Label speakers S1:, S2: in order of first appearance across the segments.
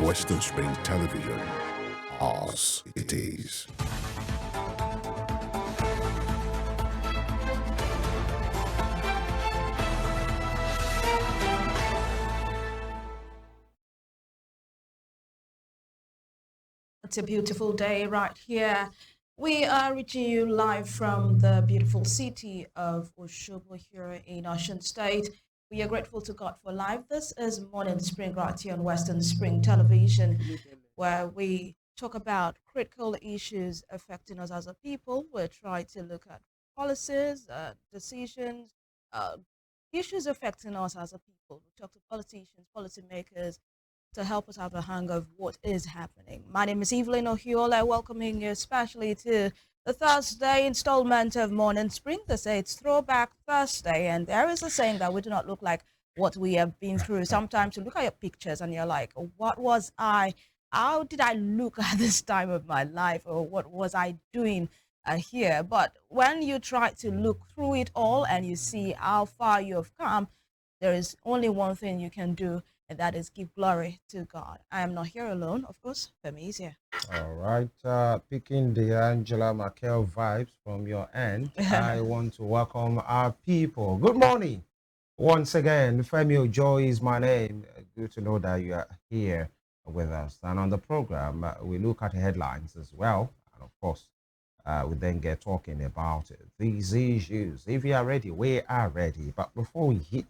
S1: Western Spring Television. Ours it is.
S2: It's a beautiful day right here. We are reaching you live from the beautiful city of Ohiolei here in Osun State. We are grateful to God for life. This is Morning Spring right here on Western Spring Television, where we talk about critical issues affecting us as a people. We try to look at policies, decisions, uh, issues affecting us as a people. We talk to politicians, policymakers, to help us have a hang of what is happening. My name is Evelyn Ohiolei, welcoming you especially to the Thursday installment of Morning Spring. They say it's Throwback Thursday, and there is a saying that we do not look like what we have been through. Sometimes you look at your pictures and you're like, what was I? How did I look at this time of my life, or what was I doing here? But when you try to look through it all and you see how far you have come, there is only one thing you can do, and that is give glory to God. I am not here alone, of course. Femi is here.
S3: All right, picking the Angela Merkel vibes from your end, I want to welcome our people. Good morning. Once again, Femi Joy is my name. Good to know that you are here with us. And on the program, we look at the headlines as well. And of course, we then get talking about these issues. If you are ready, we are ready. But before we hit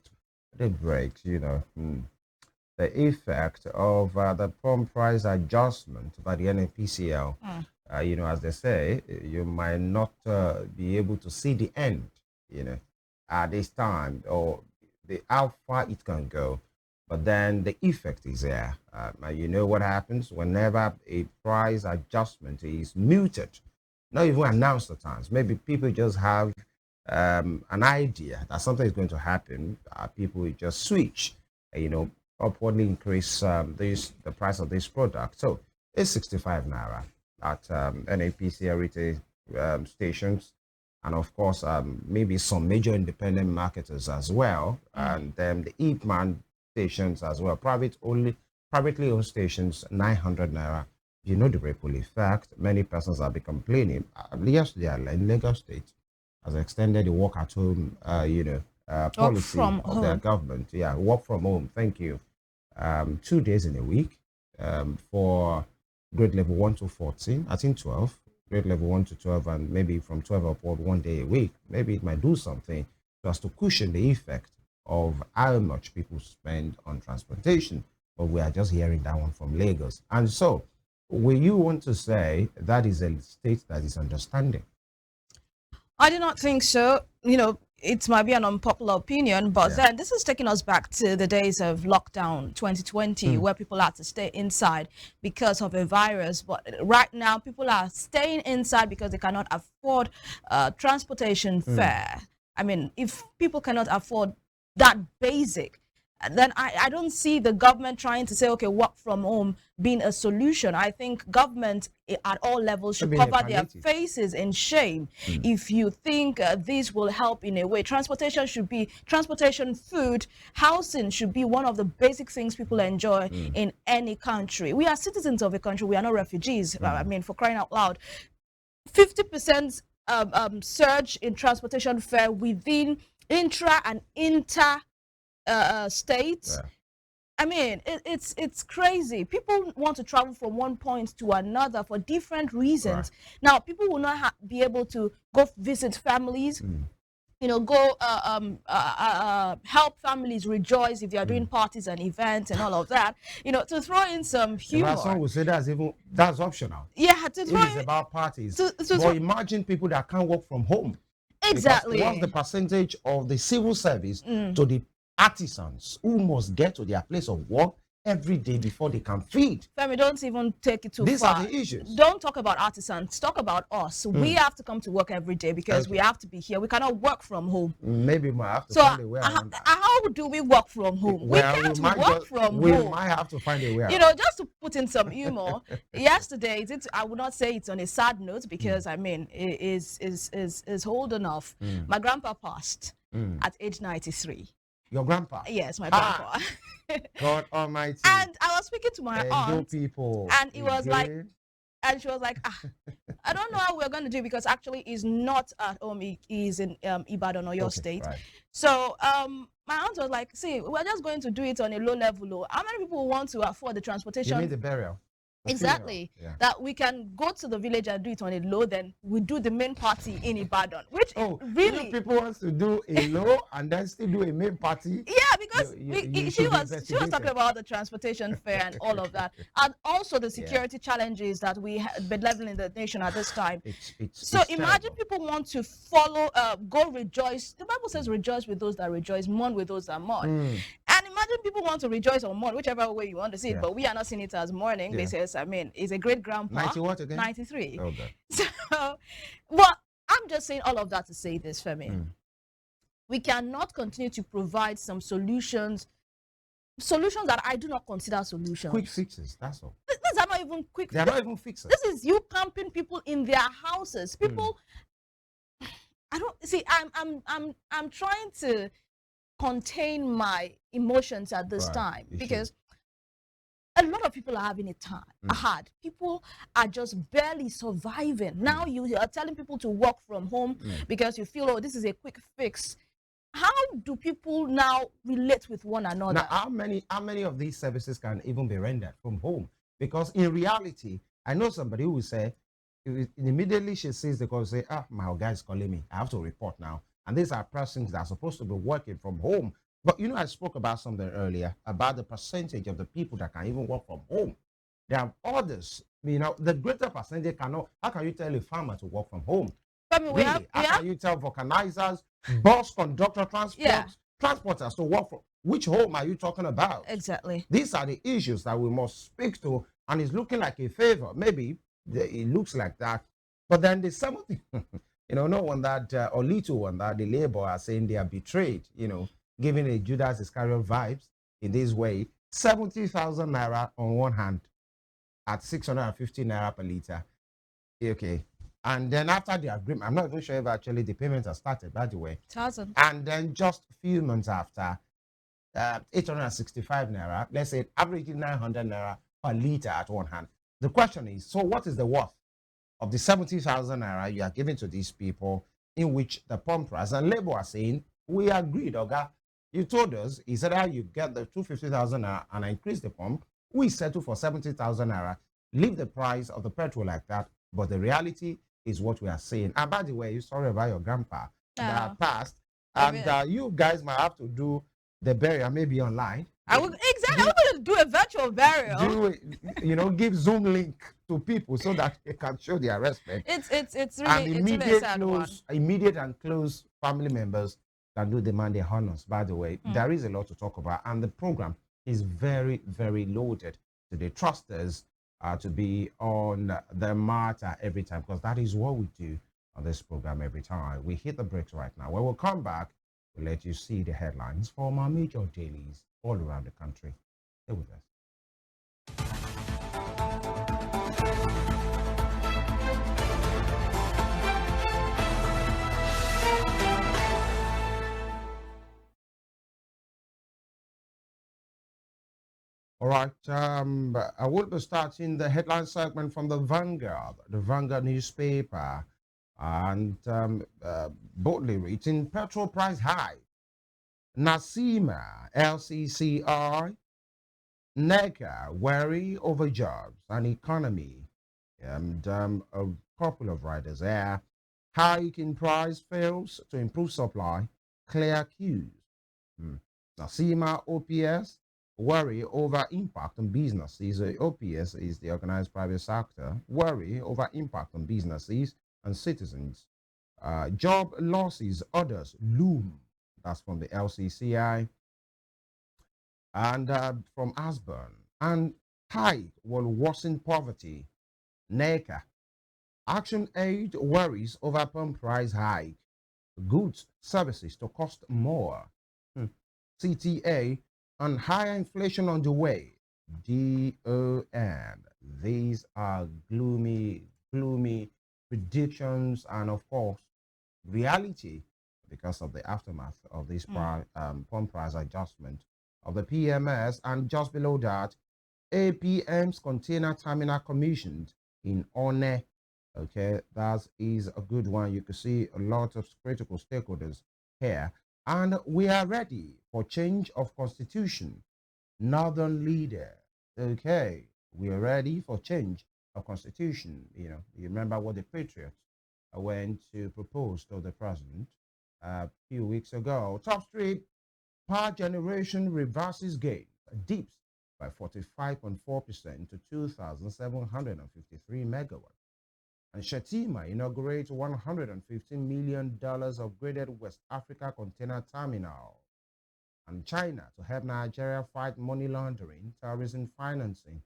S3: the brakes, the effect of the pump price adjustment by the NNPCL, as they say, you might not be able to see the end, at this time, or how far it can go. But then the effect is there. You know what happens whenever a price adjustment is muted, not even announced at times. Maybe people just have an idea that something is going to happen. People will just switch, upwardly increase the price of this product. So it's 65 naira at NAPC retail stations, and of course maybe some major independent marketers as well, and then the Eatman stations as well, privately owned stations, 900 naira. You know the ripple effect. Many persons have been complaining. Yesterday, in Lagos State has extended the work at home, policy of their government. Yeah, work from home. Thank you. 2 days in a week for grade level 1 to 14, I think 12, grade level 1 to 12, and maybe from 12 upward 1 day a week. Maybe it might do something just to cushion the effect of how much people spend on transportation. But we are just hearing that one from Lagos. And so, will you want to say that is a state that is understanding?
S2: I do not think so. It might be an unpopular opinion, but then this is taking us back to the days of lockdown 2020, where people had to stay inside because of a virus. But right now, people are staying inside because they cannot afford transportation fare. I mean, if people cannot afford that basic, then I don't see the government trying to say, okay, work from home being a solution. I think government at all levels should cover their faces in shame. If you think this will help in a way, transportation should be transportation, food, housing should be one of the basic things people enjoy in any country. We are citizens of a country. We are not refugees. I mean, for crying out loud, 50% surge in transportation fare within intra and inter states. I mean, it's crazy. People want to travel from one point to another for different reasons. Now, people will not be able to go visit families, go help families rejoice if they are doing parties and events and all of that. To throw in some humor.
S3: Some will say that's optional.
S2: Yeah, to throw
S3: it's about parties. But imagine people that can't work from home.
S2: Exactly.
S3: What's the percentage of the civil service to the artisans who must get to their place of work every day before they can feed?
S2: Femi, don't even take it too far.
S3: These are the issues.
S2: Don't talk about artisans. Talk about us. We have to come to work every day because we have to be here. We cannot work from home.
S3: Maybe we might have to find a way around that.
S2: How do we work from home?
S3: We can't work from home. We might have to find a way around.
S2: Just to put in some humor, yesterday, I would not say it's on a sad note because, I mean, it is old enough. My grandpa passed at age 93.
S3: Your grandpa?
S2: Yes, my
S3: Ah,
S2: grandpa.
S3: God Almighty.
S2: And I was speaking to my
S3: And
S2: aunt,
S3: people.
S2: and it was like,
S3: Again?
S2: and she was like, I don't know how we're going to do, because actually he's not at home. He is in Ibadan or your
S3: Okay,
S2: state.
S3: right.
S2: So my aunt was like, see, we're just going to do it on a low level. Low. How many people want to afford the
S3: You
S2: transportation?
S3: mean the burial? The
S2: Exactly.
S3: funeral? Yeah.
S2: That we can go to the village and do it on a low, then we do the main party in Ibadan, which
S3: Oh,
S2: really,
S3: you people wants to do a low and then still do a main party?
S2: yeah, because
S3: You
S2: she
S3: should be
S2: was talking
S3: investigated.
S2: about the transportation fare and all of that, and also the
S3: Yeah.
S2: security challenges that we had been leveling in the nation at this time. So
S3: It's
S2: imagine
S3: terrible.
S2: people want to follow, go rejoice. The Bible says, "Rejoice with those that rejoice, mourn with those that mourn." And imagine people want to rejoice or mourn, whichever way you want to see it.
S3: Yeah.
S2: But we are not seeing it as mourning,
S3: Yeah.
S2: because I mean, he's a great grandpa.
S3: 90 what again?
S2: 93.
S3: Oh, God.
S2: So, well, I'm just saying all of that to say this, Femi. We cannot continue to provide some solutions that I do not consider solutions.
S3: Quick fixes, that's all.
S2: These are not even quick.
S3: They're not even fixes.
S2: This is you camping people in their houses. People, I don't see. I'm trying to contain my emotions at this
S3: Right,
S2: time,
S3: you
S2: because a lot of people are having it hard. People are just barely surviving. Now you are telling people to work from home because you feel, oh, this is a quick fix. How do people now relate with one another?
S3: Now, how many of these services can even be rendered from home? Because in reality, I know somebody who will say, immediately she sees the call, say, my guy is calling me, I have to report now. And these are persons that are supposed to be working from home. But I spoke about something earlier about the percentage of the people that can even work from home. There are others, the greater percentage cannot. How can you tell a farmer to work from home?
S2: I mean,
S3: How can you tell vulcanizers, bus conductor, transporters to work from? Which home are you talking about?
S2: Exactly.
S3: These are the issues that we must speak to, and it's looking like a favor. Maybe it looks like that, but then the something, no one that or little one that the labor are saying they are betrayed, giving a Judas Iscariot vibes in this way. 70,000 naira on one hand, at 650 naira per liter. Okay. And then after the agreement, I'm not even sure if actually the payments have started, by the way.
S2: 1,000.
S3: And then just a few months after, 865 naira, let's say averaging 900 naira per liter at one hand. The question is, so what is the worth of the 70,000 naira you are giving to these people, in which the pump price and labor are saying, we agreed, Oga. You told us, he said, you get the 250,000 naira and I increase the pump. We settle for 70,000 naira, leave the price of the petrol like that. But the reality is what we are saying. And by the way, sorry about your grandpa that passed. And you guys might have to do the burial maybe online.
S2: I would exactly. I'm going to do a virtual burial.
S3: Give Zoom link to people so that they can show their respect.
S2: It's really
S3: immediate,
S2: a sad one.
S3: Immediate and close family members can do demand their honors. By the way, there is a lot to talk about, and the program is very, very loaded. So they trust us to be on the matter every time, because that is what we do on this program every time. We hit the brakes right now. When we'll come back, we'll let you see the headlines from our major dailies all around the country. Stay with us. All right, I will be starting the headline segment from the Vanguard newspaper, and boldly written, petrol price high. Nasima, LCCI, NECA, worry over jobs and economy, and a couple of riders there. Hike in price fails to improve supply, clear queues. Nasima, OPS, worry over impact on businesses. OPS is the organized private sector. Worry over impact on businesses and citizens. Job losses, others loom. That's from the LCCI. And from Asburn. And hike will worsen poverty. NECA. Action Aid worries over pump price hike. Goods, services to cost more. CTA, and higher inflation on the way. DON. These are gloomy predictions and, of course, reality because of the aftermath of this pump price adjustment of the PMS. And just below that, APM's container terminal commissioned in One. Okay, that is a good one. You can see a lot of critical stakeholders here. And we are ready for change of constitution. Northern leader. Okay, we are ready for change of constitution. You remember what the Patriots went to propose to the president a few weeks ago. Top street, power generation reverses gain, dips by 45.4% to 2,753 megawatts. And Shetima inaugurates $115 million upgraded West Africa container terminal. And China to help Nigeria fight money laundering, terrorism financing.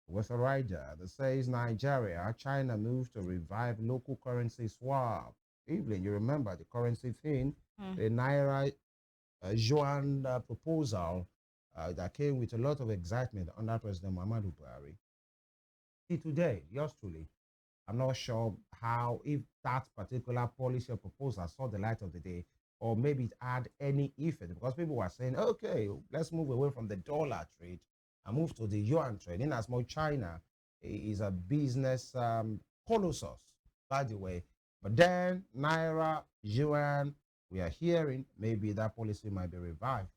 S3: With a rider that says Nigeria, China moves to revive local currency swap. Evelyn, you remember the currency thing, the Naira Yuan proposal that came with a lot of excitement under President Muhammadu Buhari. See, today, yours truly, I'm not sure how, if that particular policy or proposal saw the light of the day, or maybe it had any effect, because people were saying, okay, let's move away from the dollar trade and move to the yuan trade. In as much China is a business colossus, by the way. But then Naira, yuan, we are hearing maybe that policy might be revived.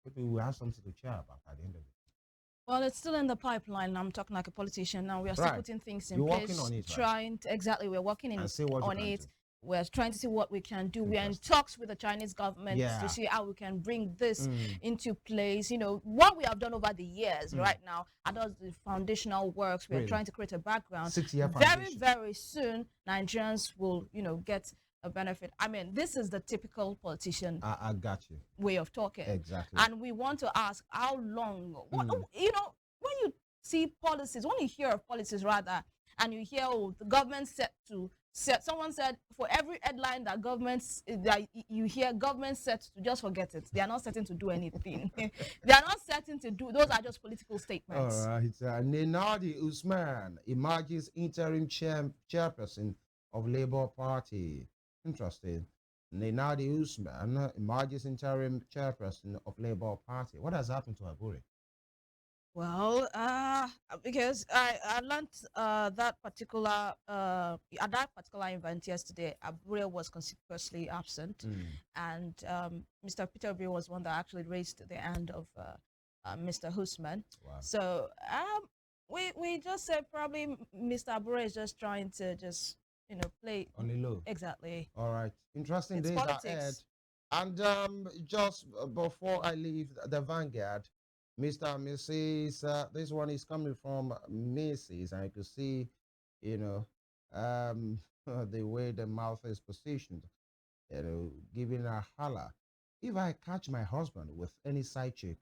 S3: Maybe we have something to cheer about at the end of it.
S2: Well, it's still in the pipeline. I'm talking like a politician now. We are still
S3: Right.
S2: putting things in
S3: You're
S2: place,
S3: working on it, right?
S2: trying to, exactly. We're working
S3: And see what you
S2: on
S3: can
S2: it.
S3: do.
S2: We're trying to see what we can do. We are in talks with the Chinese government to see how we can bring this into place. What we have done over the years right now are those the foundational works. We're trying to create a background.
S3: 6-year
S2: Very,
S3: foundation.
S2: very soon, Nigerians will, get a benefit. I mean, this is the typical politician
S3: I got you.
S2: way of talking.
S3: Exactly.
S2: And we want to ask how long, when you see policies, when you hear of policies rather, and you hear, the government someone said, for every headline that you hear government set to, just forget it. They are not certain to do anything. They are not certain to do, those are just political statements.
S3: All right. Nenadi Usman emerges interim chairperson of Labour Party. Interesting. Nenadi Usman emerges interim chairperson of Labour Party. What has happened to Abure?
S2: Well, because I learned that particular at that particular event yesterday, Abure was conspicuously absent, and Mr. Peter Abure was one that actually raised the hand of Mr. Husman.
S3: Wow.
S2: So we just said probably Mr. Abure is just trying to play
S3: On the low.
S2: Exactly.
S3: All right. Interesting
S2: It's
S3: days
S2: politics.
S3: ahead. And just before I leave the Vanguard, Mr. and Mrs. This one is coming from Mrs. And you can see, the way the mouth is positioned, giving a holler. If I catch my husband with any side chick,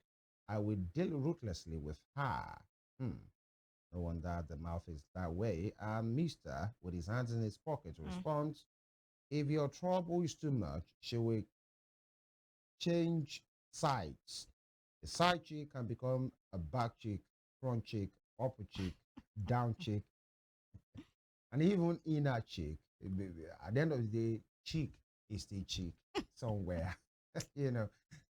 S3: I will deal ruthlessly with her. No wonder the mouth is that way. And Mr., with his hands in his pocket, responds, if your trouble is too much, she will change sides. A side chick can become a back chick, front chick, upper chick, down chick, and even inner chick. At the end of the day, chick is the chick somewhere,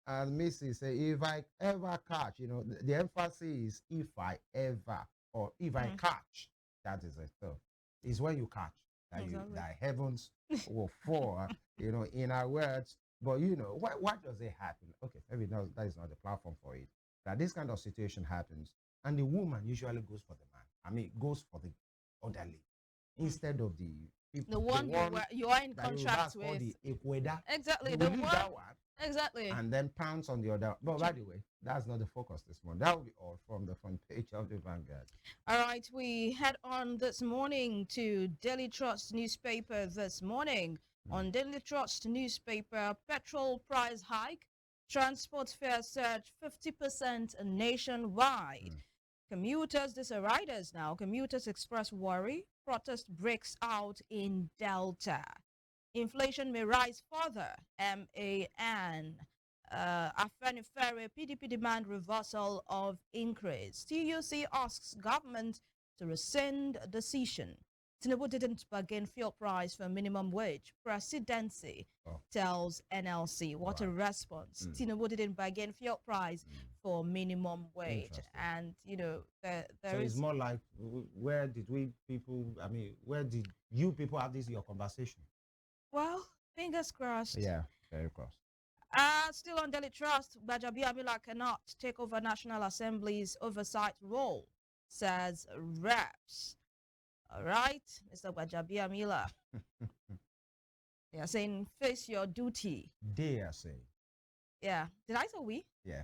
S3: And Missy say, if I ever catch, the emphasis is if I ever, or if I catch, that is it. So it's when you catch that that heavens will fall, in our words. But what does it happen? Okay, maybe that is not the platform for it. That this kind of situation happens, and the woman usually goes for the man. I mean, goes for the elderly instead of the people.
S2: The one you are in contract with.
S3: The equator.
S2: Exactly.
S3: The one. That one.
S2: Exactly.
S3: And then pounce on the other. But by the way, that's not the focus this morning. That will be all from the front page of the Vanguard.
S2: All right, we head on this morning to Daily Trust newspaper this morning. On Daily Trust newspaper, petrol price hike, transport fare surge 50% nationwide. Commuters, these are riders now, commuters express worry, protest breaks out in Delta. Inflation may rise further, MAN. Afenifere, PDP demand reversal of increase. TUC asks government to rescind decision. Tinubu didn't bargain fuel price for minimum wage. Presidency tells NLC. What a response. Tinubu didn't bargain fuel price for minimum wage. And, you know, there
S3: so
S2: is...
S3: it's more like, where did we people, I mean, where did you people have this your conversation?
S2: Well, fingers crossed.
S3: Yeah, very crossed.
S2: Still on Daily Trust, Gbajabiamila cannot take over National Assembly's oversight role, says reps. All right, Mr. Gbajabiamila. They are saying, face your duty.
S3: They are saying.
S2: Yeah. Did I say we?
S3: Yeah.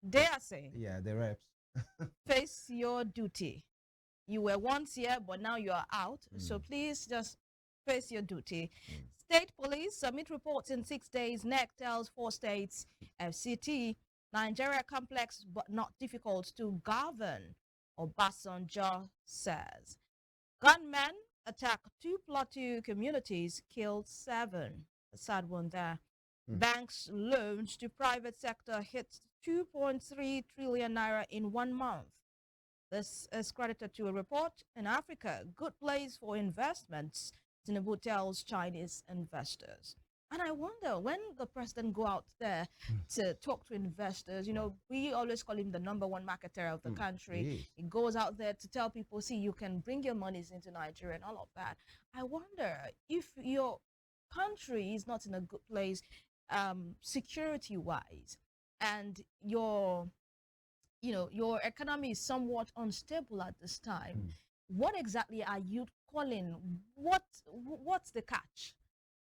S2: They are saying.
S3: Yeah, the reps.
S2: Face your duty. You were once here, but now you are out. So please just face your duty. State police submit reports in 6 days. NEC tells 4 states. FCT, Nigeria complex but not difficult to govern, Obasanjo says. Gunmen attack 2 Plateau communities, killed 7. A sad one there. Banks loans to private sector hit 2.3 trillion naira in 1 month. This is credited to a report in Africa, good place for investments, Tinubu tells Chinese investors. And I wonder, when the president go out there to talk to investors, you know, we always call him the #1 marketer of the country. He goes out there to tell people, see, you can bring your monies into Nigeria and all of that. I wonder if your country is not in a good place security-wise, and your economy is somewhat unstable at this time. What exactly are you calling? What's the catch?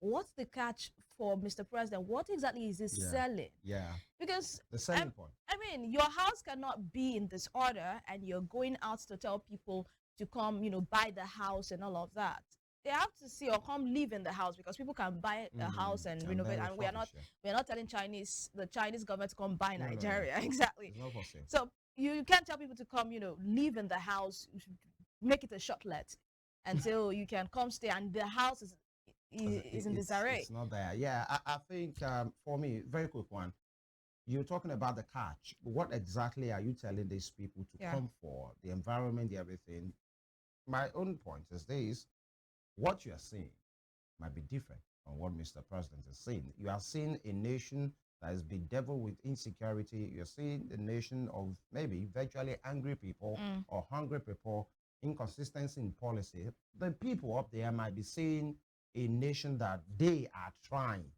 S2: What's the catch for Mr. President? What exactly is he selling?
S3: Yeah.
S2: Because
S3: the selling point.
S2: I mean, your house cannot be in disorder and you're going out to tell people to come, you know, buy the house and all of that. They have to see or come live in the house, because people can buy the house and renovate, and we are not telling the Chinese government to come buy Nigeria. No. Exactly.
S3: It's not for sale.
S2: So you can't tell people to come, you know, live in the house, make it a short let until you can come stay, and the house is in disarray.
S3: It's not there. Yeah, I think for me, very quick one. You're talking about the catch. What exactly are you telling these people to come for? The environment, the everything. My own point is this: what you are seeing might be different from what Mr. President is saying. You are seeing a nation that has been bedeviled with insecurity. You're seeing a nation of maybe virtually angry people or hungry people, inconsistency in policy. The people up there might be seeing a nation that they are trying,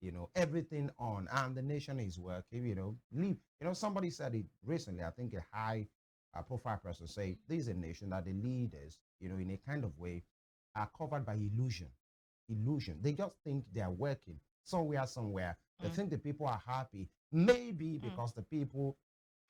S3: you know, everything on, and the nation is working, you know, leave. You know, somebody said it recently, I think a high profile person say, this is a nation that the leaders, you know, in a kind of way, are covered by illusion. They just think they are working somewhere. They think the people are happy, maybe because the people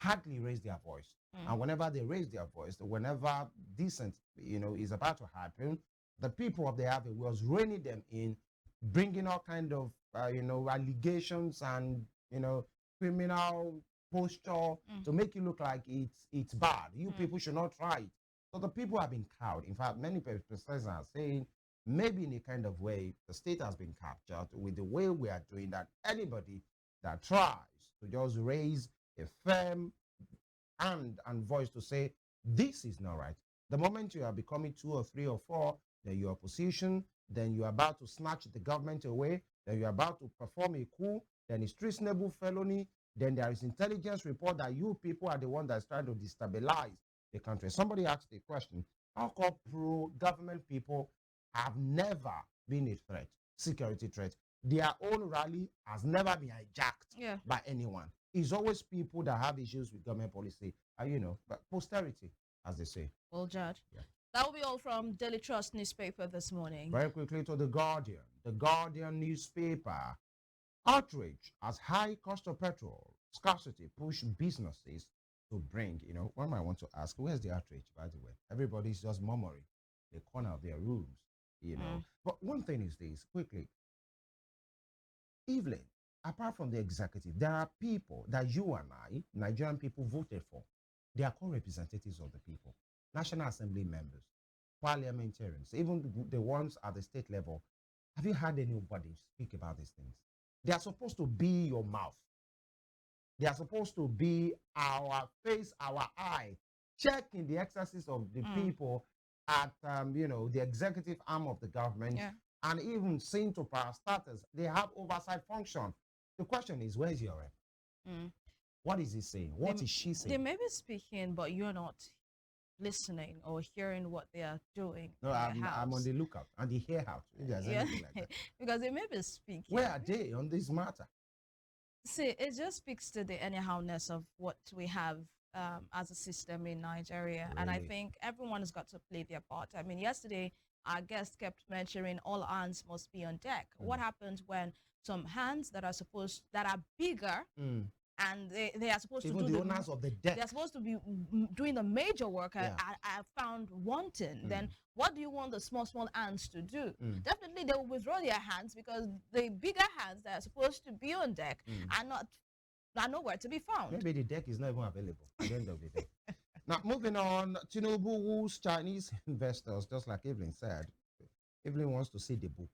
S3: hardly raise their voice. And whenever they raise their voice, whenever decent, you know, is about to happen, the people of the Abbey was reining them in, bringing all kind of, you know, allegations and, you know, criminal posture to make it look like it's bad. You people should not try it. So the people have been cowed. In fact, many people are saying, maybe in a kind of way, the state has been captured with the way we are doing that. Anybody that tries to just raise a firm hand and voice to say, this is not right. The moment you are becoming 2 or 3 or 4, then you're opposition, then you're about to snatch the government away, then you're about to perform a coup, then it's treasonable felony, then there is intelligence report that you people are the one that's trying to destabilize the country. Somebody asked a question, how come pro-government people have never been a threat, security threat? Their own rally has never been hijacked by anyone. It's always people that have issues with government policy, you know, but posterity, as they say.
S2: Well, Judge. That will be all from Daily Trust newspaper this morning.
S3: Very quickly to The Guardian. The Guardian newspaper. Outrage as high cost of petrol, scarcity push businesses to bring, you know, one might want to ask, where's the outrage, by the way? Everybody's just murmuring the corner of their rooms, you know. But one thing is this, quickly. Evelyn, apart from the executive, there are people that you and I, Nigerian people, voted for. They are called representatives of the people. National Assembly members, parliamentarians, even the ones at the state level. Have you heard anybody speak about these things? They are supposed to be your mouth. They are supposed to be our face, our eye, checking the excesses of the people at the executive arm of the government,
S2: Yeah.
S3: and even seen to parastatals, they have oversight function. The question is, where's your rep?
S2: Mm.
S3: What is he saying? What is she
S2: They
S3: saying?
S2: may be speaking, but you're not listening or hearing what they are doing
S3: No,
S2: in their
S3: I'm on
S2: house.
S3: the lookout and the hear out, if there's
S2: Yeah,
S3: anything like that.
S2: because they may be speaking.
S3: Where are they on this matter?
S2: See, it just speaks to the anyhowness of what we have as a system in Nigeria. And I
S3: Really?
S2: think everyone has got to play their part. I mean, yesterday, our guest kept mentioning all hands must be on deck. What happens when some hands that are bigger
S3: Mm.
S2: and they are supposed
S3: Even
S2: to do
S3: the owners of the deck.
S2: they're supposed to be doing the major work
S3: Yeah.
S2: I found wanting, then what do you want the small hands to do?
S3: Mm.
S2: Definitely they will withdraw their hands because the bigger hands that are supposed to be on deck are nowhere to be found.
S3: Maybe the deck is not even available at the end of the day. Now, moving on, Tinubu woos Chinese investors, just like Evelyn said. Evelyn wants to see the book.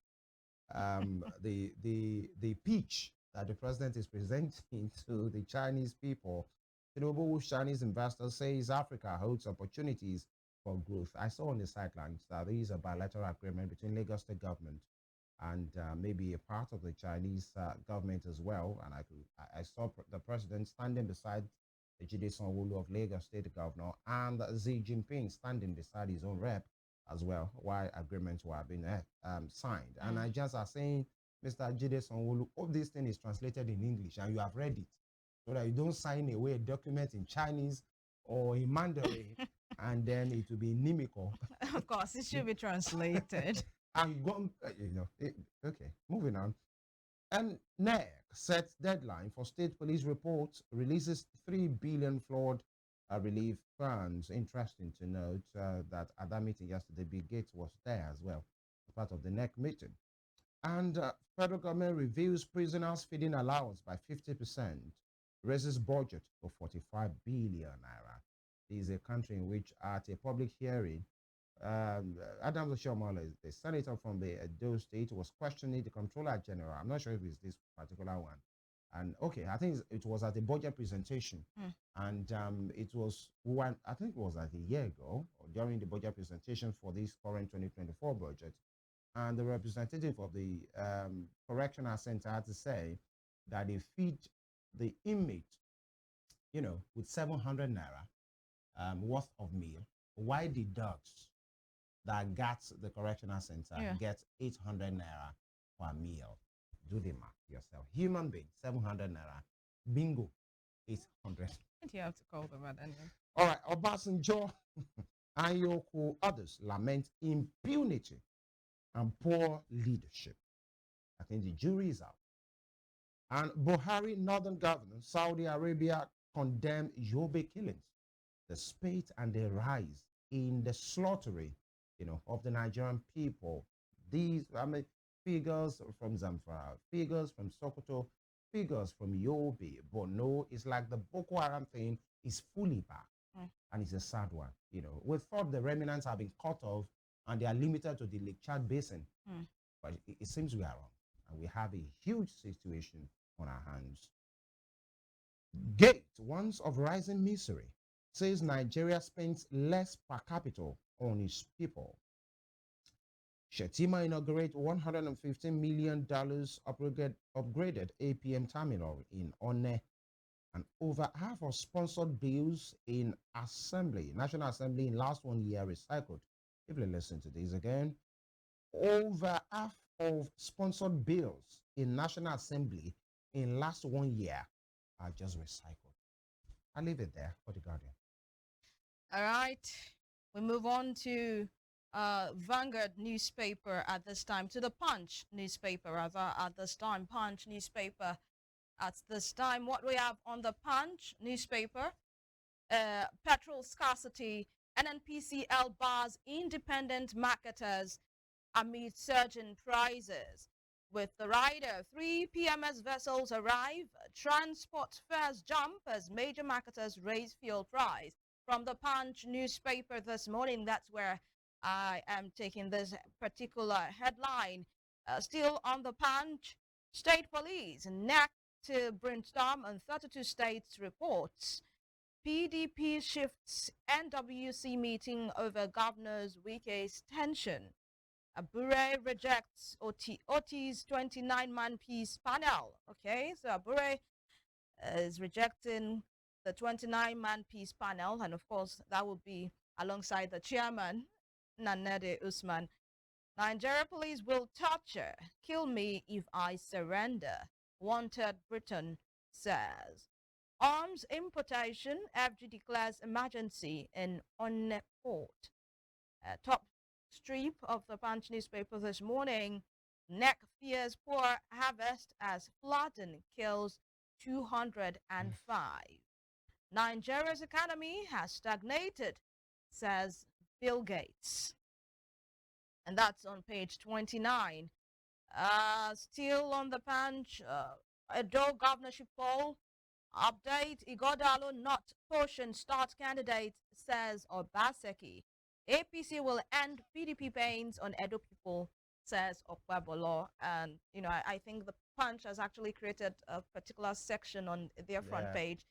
S3: The pitch that the president is presenting to the Chinese people. Tinubu woos Chinese investors, says Africa holds opportunities for growth. I saw on the sidelines that there is a bilateral agreement between Lagos State government and maybe a part of the Chinese government as well. And I saw the president standing beside the Jide Sanwo-Olu of Lagos State governor and Xi Jinping standing beside his own rep as well, while agreements were being signed. And I just are saying, Mr. Jide Sanwo-Olu, all this thing is translated in English and you have read it, so that you don't sign away a document in Chinese or in Mandarin and then it will be inimical.
S2: Of course, it should be translated.
S3: And gone, okay, moving on. And NEC sets deadline for state police reports, releases 3 billion flood relief funds. Interesting to note that at that meeting yesterday, Bill Gates was there as well, as part of the NEC meeting. And federal government reviews prisoners' feeding allowance by 50%, raises budget to 45 billion naira. This is a country in which, at a public hearing, Adams Ohiolei, the senator from the Edo State, was questioning the Comptroller General. I'm not sure if it's this particular one. And okay, I think it was at the budget presentation, and it was one. I think it was like a year ago, or during the budget presentation for this current 2024 budget. And the representative of the correctional center had to say that they feed the inmate, with 700 naira worth of meal, while the dogs that gets the correctional center gets 800 naira per meal. Do the math yourself. Human being, 700 naira. Bingo, 800.
S2: You have to call them out anyway.
S3: All right, Obasanjo and Yoko, others lament impunity and poor leadership. I think the jury is out. And Buhari, northern governor, Saudi Arabia, condemned Yobe killings, the spate and the rise in the slaughtering, of the Nigerian people. These, figures from Zamfara, figures from Sokoto, figures from Yobe, Borno. It's like the Boko Haram thing is fully back. And it's a sad one. We thought the remnants have been cut off and they are limited to the Lake Chad Basin. But it seems we are wrong. And we have a huge situation on our hands. Gate, once of rising misery, says Nigeria spends less per capita on its people. Shetima inaugurates $115 million upgraded APM terminal in One, and over half of sponsored bills in National Assembly in last 1 year recycled. If you listen to this again, over half of sponsored bills in National Assembly in last 1 year are just recycled. I'll leave it there for the Guardian.
S2: All right. We move on to Vanguard newspaper at this time, to the Punch newspaper rather at this time. Punch newspaper at this time. What we have on the Punch newspaper, petrol scarcity, NNPCL bars independent marketers amid surging prices. With the rider, 3 PMS vessels arrive, transport fares jump as major marketers raise fuel price. From the Punch newspaper this morning, that's where I am taking this particular headline. Still on the Punch, state police neck to brainstorm on 32 states reports. PDP shifts NWC meeting over Governor's Wike's tension. Abure rejects Oti's 29-man peace panel. Okay, so Abure is rejecting the 29-man peace panel, and of course, that would be alongside the chairman, Nanede Usman. Nigeria police will torture, kill me if I surrender, wanted Britain says. Arms importation, FG declares emergency in Onne port. Top strip of the Punch newspaper this morning. NEC fears poor harvest as flooding kills 205. Nigeria's economy has stagnated, says Bill Gates. And that's on page 29. Still on the Punch, Edo governorship poll. Update, Igodalo not push and start candidate, says Obaseki. APC will end PDP pains on Edo people, says Okwabolo. And, you know, I think the Punch has actually created a particular section on their front page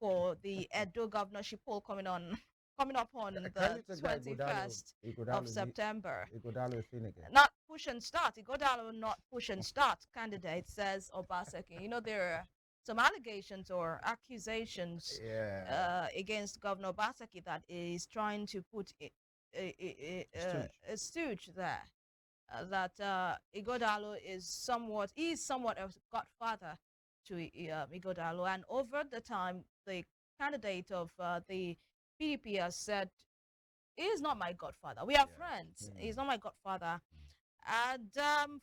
S2: for the Edo governorship poll coming up on the 21st of September. Not push and start. Igodalo not push and start candidate, says Obaseki. You know, there are some allegations or accusations against Governor Obaseki that is trying to put a stooge there. That Igodalo is somewhat a godfather to Igodalo, and over the time, the candidate of the PDP has said, he is not my godfather. We are friends. He's not my godfather. And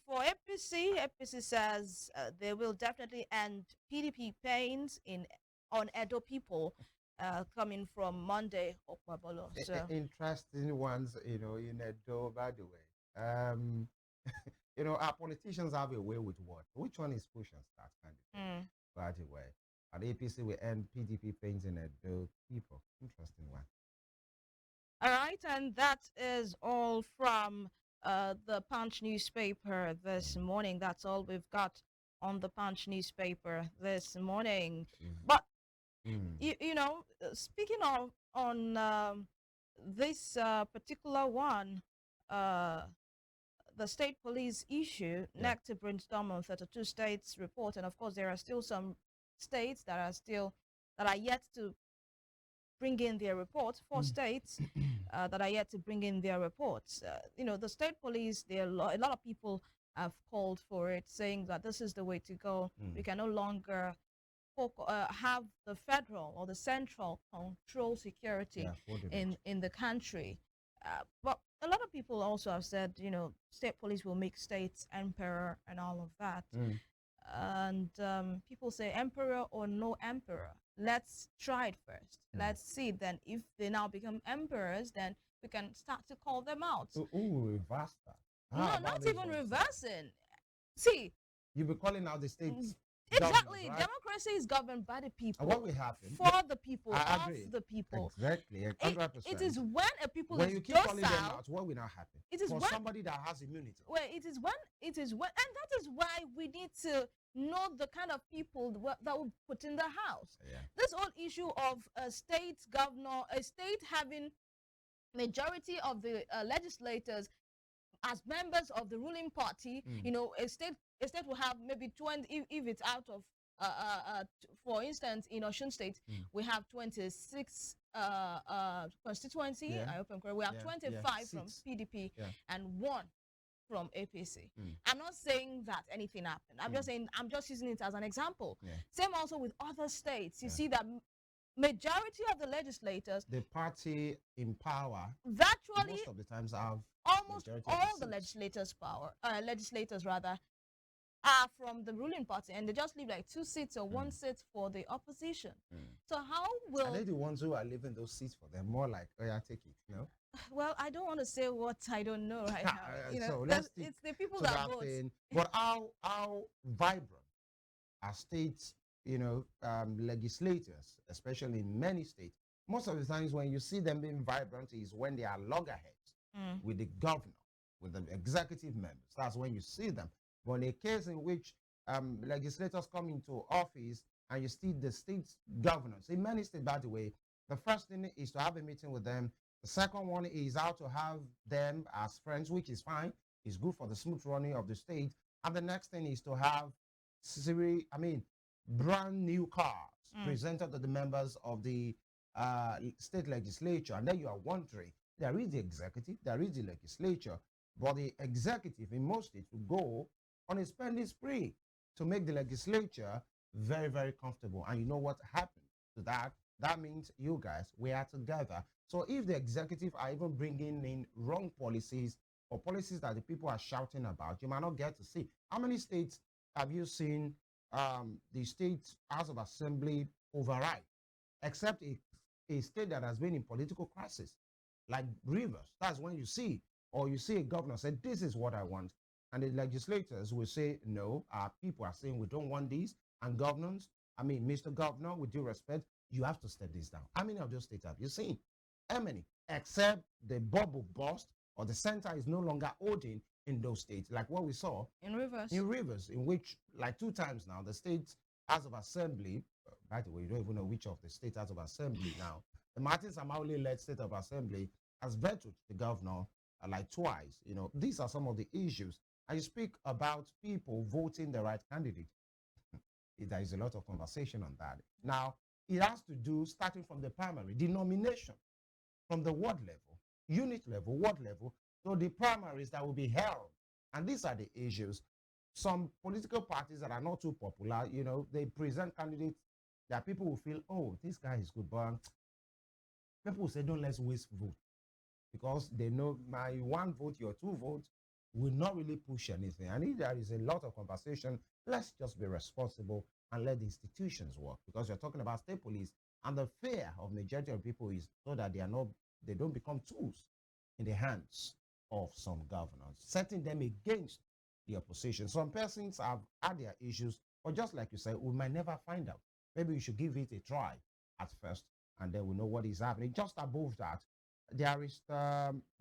S2: for APC says they will definitely end PDP pains on Edo people coming from Monday, Okpabolo. So
S3: interesting ones, you know, in Edo, by the way. You know, our politicians have a way with what? Which one is push and start candidate? By the way. And APC will end PDP pains in Edo people. Interesting one.
S2: All right, and that is all from the Punch newspaper this morning. That's all we've got on the Punch newspaper this morning. But you know, speaking of on this particular one, the state police issue, NEC to brainstorm on 32 states report, and of course there are still some states that are yet to bring in their reports. 4 states that are yet to bring in their reports. You know, the state police, a lot of people have called for it, saying that this is the way to go. We can no longer have the federal or the central control security in the country. But a lot of people also have said, you know, state police will make states emperor and all of that. And people say emperor or no emperor. Let's try it first. Let's see. Then if they now become emperors, then we can start to call them out.
S3: Reverse that.
S2: No, not even reversing. See,
S3: You'll be calling out the states.
S2: Exactly.
S3: Right?
S2: Democracy is governed by the people.
S3: And what will happen?
S2: For the people, of the people.
S3: Exactly. 100%.
S2: It is when a people
S3: when
S2: is
S3: you keep
S2: docile,
S3: calling them out, what will not happen?
S2: It is
S3: for
S2: when,
S3: somebody that has immunity.
S2: Well, it is when, and that is why we need to know the kind of people that will put in the house. This whole issue of a state governor, a state having majority of the legislators as members of the ruling party, you know, a state will have maybe 20, if it's out of, for instance, in Osun State, we have 26 constituency. I hope I'm correct. We have 25 from PDP and 1 from APC. I'm not saying that anything happened. I'm just saying, I'm just using it as an example. Same also with other states. You see that majority of the legislators,
S3: the party in power,
S2: virtually
S3: most of the times have
S2: almost all the legislators are from the ruling party, and they just leave like 2 seats or 1 seat for the opposition. So how will...
S3: Are they the ones who are leaving those seats for them? More like, oh yeah, take it, you know?
S2: Well, I don't want to say what I don't know right now. You know,
S3: so
S2: it's the people that vote.
S3: But how vibrant are states, you know, legislators, especially in many states? Most of the times when you see them being vibrant is when they are loggerheads with the governor, with the executive members. That's when you see them. But in a case in which legislators come into office and you see the state governors, in many states, by the way, The first thing is to have a meeting with them. The second one is how to have them as friends, which is fine. It's good for the smooth running of the state. And the next thing is to have brand new cars presented to the members of the state legislature. And then you are wondering, there is the executive, there is the legislature, but the executive in most states will go on a spending spree to make the legislature very, very comfortable. And you know what happened to that? That means you guys, we are together. So if the executive are even bringing in wrong policies or policies that the people are shouting about, you might not get to see. How many states have you seen the state House of Assembly override, except a state that has been in political crisis, like Rivers? That's when you see, or you see a governor say, this is what I want. And the legislators will say, no, our people are saying we don't want this. And governors, Mr. Governor, with due respect, you have to step this down. How many of those states have you seen? How many? Except the bubble burst or the center is no longer holding in those states, like what we saw
S2: in Rivers.
S3: In Rivers, in which, like 2 times now, the state House of Assembly, by the way, you don't even know which of the state House of Assembly now, the Martin Samaule-led state of assembly has vetoed the governor like twice. These are some of the issues. And you speak about people voting the right candidate. There is a lot of conversation on that. Now, it has to do, starting from the primary, the nomination from the ward level, unit level, ward level, to the primaries that will be held. And these are the issues. Some political parties that are not too popular, they present candidates that people will feel, oh, this guy is good, but people will say, don't let's waste vote. Because they know my 1 vote, your 2 votes will not really push anything. And if there is a lot of conversation, let's just be responsible and let the institutions work. Because you're talking about state police, and the fear of majority of people is so that they don't become tools in the hands of some governors, setting them against the opposition. Some persons have had their issues, but just like you said, we might never find out. Maybe we should give it a try at first, and then we know what is happening. Just above that, there is,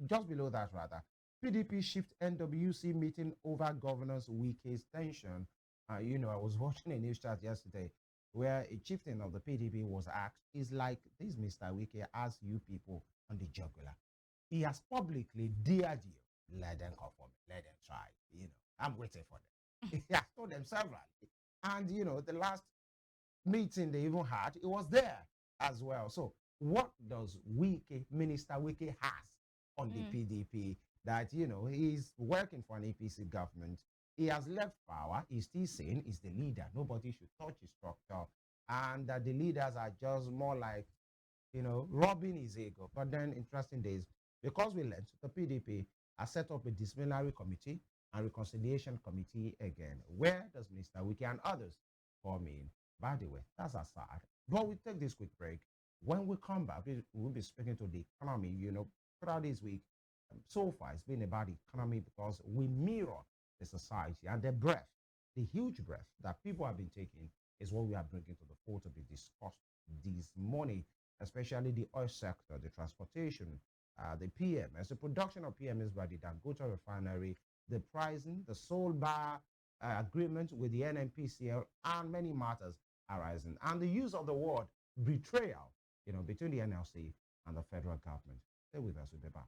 S3: just below that rather, PDP shift NWC meeting over Governors Wike's tension. I was watching a news chat yesterday where a chieftain of the PDP was asked, is like, this Mr. Wike has you people on the jugular. He has publicly dared you, let them come for me, let them try, I'm waiting for them. He has told them severally. And, the last meeting they even had, it was there as well. So what does Minister Wike has on the PDP that, he's working for an APC government? He has left power. He's still saying he's the leader. Nobody should touch his structure. And that the leaders are just more like, robbing his ego. But then, interesting days, because we learned, the PDP has set up a disciplinary committee and reconciliation committee again. Where does Mr. Wike and others come in? By the way, that's aside. But we take this quick break. When we come back, we'll be speaking to the economy. Throughout this week, so far, it's been about the economy because we mirror the society, and the breath, the huge breath that people have been taking is what we are bringing to the fore to be discussed this morning, especially the oil sector, the transportation, the PMS, the production of PMS by the Dangote refinery, the pricing, the sole bar agreement with the NNPCL, and many matters arising, and the use of the word betrayal, between the NLC and the federal government. Stay with us, we'll be back.